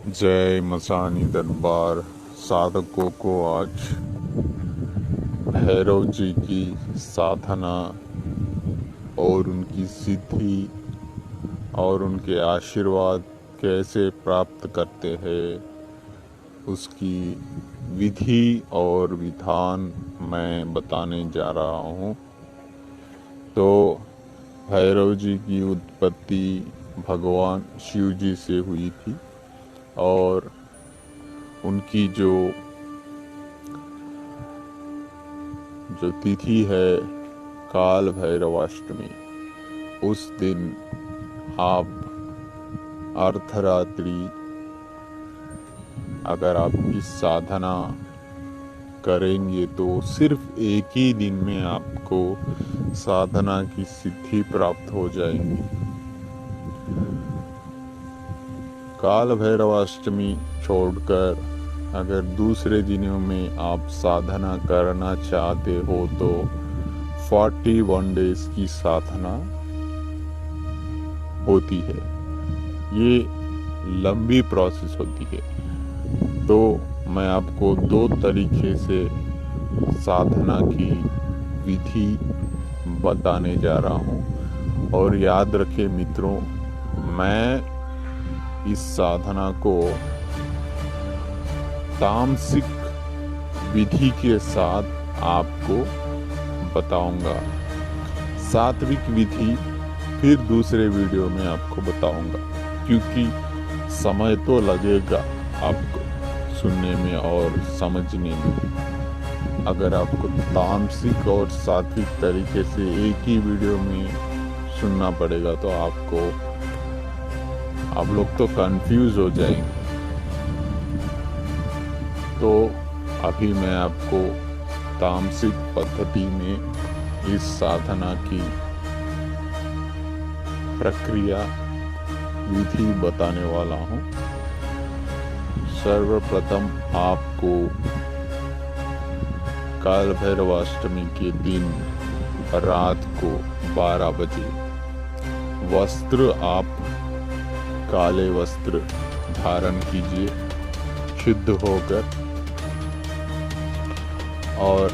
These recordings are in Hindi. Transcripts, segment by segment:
जय मसानी दरबार। साधकों को आज भैरव जी की साधना और उनकी सिद्धि और उनके आशीर्वाद कैसे प्राप्त करते हैं, उसकी विधि और विधान मैं बताने जा रहा हूँ। तो भैरव जी की उत्पत्ति भगवान शिव जी से हुई थी और उनकी जो तिथि है काल भैरवाष्टमी, उस दिन आप अर्धरात्रि अगर आप इस साधना करेंगे तो सिर्फ एक ही दिन में आपको साधना की सिद्धि प्राप्त हो जाएगी। काल भैरवाष्टमी छोड़कर अगर दूसरे दिनों में आप साधना करना चाहते हो तो 41 डेज की साधना होती है। ये लंबी प्रोसेस होती है। तो मैं आपको 2 तरीके से साधना की विधि बताने जा रहा हूँ। और याद रखें मित्रों, मैं इस साधना को तामसिक विधि के साथ आपको बताऊंगा। सात्विक विधि फिर दूसरे वीडियो में आपको बताऊंगा, क्योंकि समय तो लगेगा आपको सुनने में और समझने में। अगर आपको तामसिक और सात्विक तरीके से एक ही वीडियो में सुनना पड़ेगा तो आप लोग तो कंफ्यूज हो जाएंगे। तो अभी मैं आपको तामसिक पद्धति में इस साधना की प्रक्रिया विधि बताने वाला हूँ। सर्वप्रथम आपको काल भैरवाष्टमी के दिन रात को 12 बजे वस्त्र आप काले वस्त्र धारण कीजिए शुद्ध होकर, और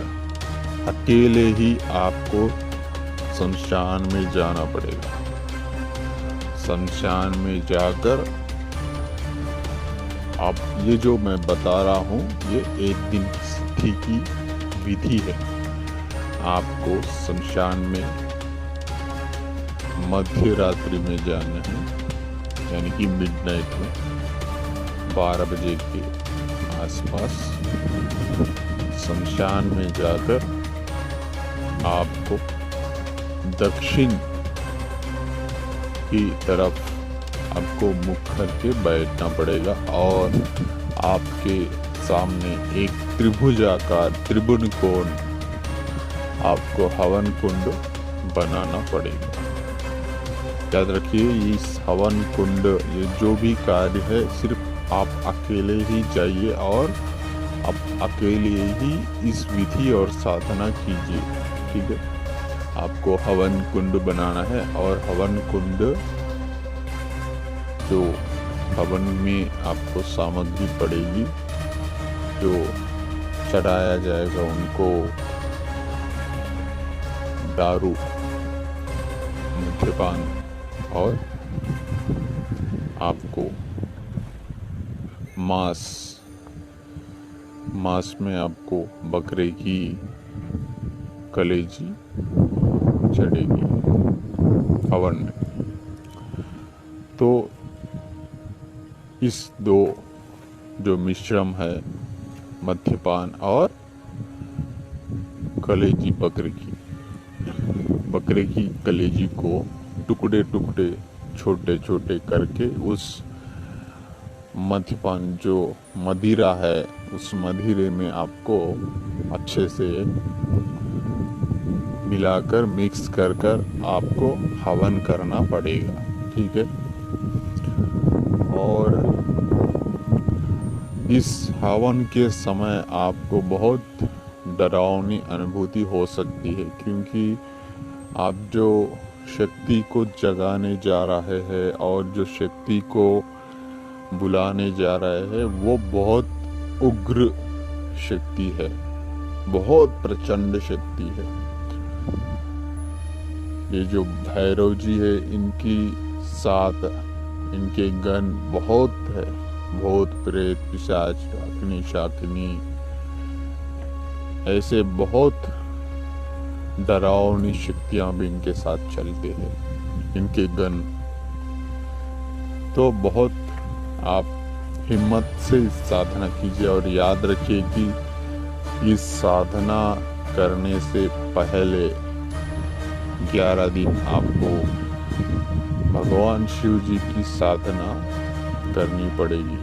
अकेले ही आपको शमशान में जाना पड़ेगा। शमशान में जाकर आप ये जो मैं बता रहा हूँ ये एक दिन की सिद्धि की विधि है। आपको शमशान में मध्य रात्रि में जाना है, यानी कि मिडनाइट में 12 बजे के आसपास शमशान में जाकर आपको दक्षिण की तरफ आपको मुख करके बैठना पड़ेगा और आपके सामने एक त्रिभुजाकार त्रिभुवन कोण आपको हवन कुंड बनाना पड़ेगा। याद रखिए, इस हवन कुंड ये जो भी कार्य है सिर्फ आप अकेले ही जाइए और आप अकेले ही इस विधि और साधना कीजिए। ठीक है, आपको हवन कुंड बनाना है और हवन कुंड जो हवन में आपको सामग्री पड़ेगी, जो चढ़ाया जाएगा उनको दारू, मद्यपान, और आपको मांस में आपको बकरे की कलेजी चढ़ेगी हवन में। तो इस 2 जो मिश्रम है मद्यपान और कलेजी बकरे की कलेजी को टुकड़े टुकड़े छोटे छोटे करके उस मद्यपान जो मदिरा है उस मदिरे में आपको अच्छे से मिलाकर मिक्स कर आपको हवन करना पड़ेगा। ठीक है, और इस हवन के समय आपको बहुत डरावनी अनुभूति हो सकती है, क्योंकि आप जो शक्ति को जगाने जा रहे हैं और जो शक्ति को बुलाने जा रहे हैं वो बहुत उग्र शक्ति है, बहुत प्रचंड शक्ति है। ये जो भैरव जी है इनकी साथ इनके गण बहुत है, बहुत प्रेत पिशाच डाकिनी शाकिनी ऐसे बहुत डरावनी शक्तियां भी इनके साथ चलते हैं, इनके गण। तो बहुत आप हिम्मत से इस साधना कीजिए और याद रखिए कि इस साधना करने से पहले 11 दिन आपको भगवान शिव जी की साधना करनी पड़ेगी।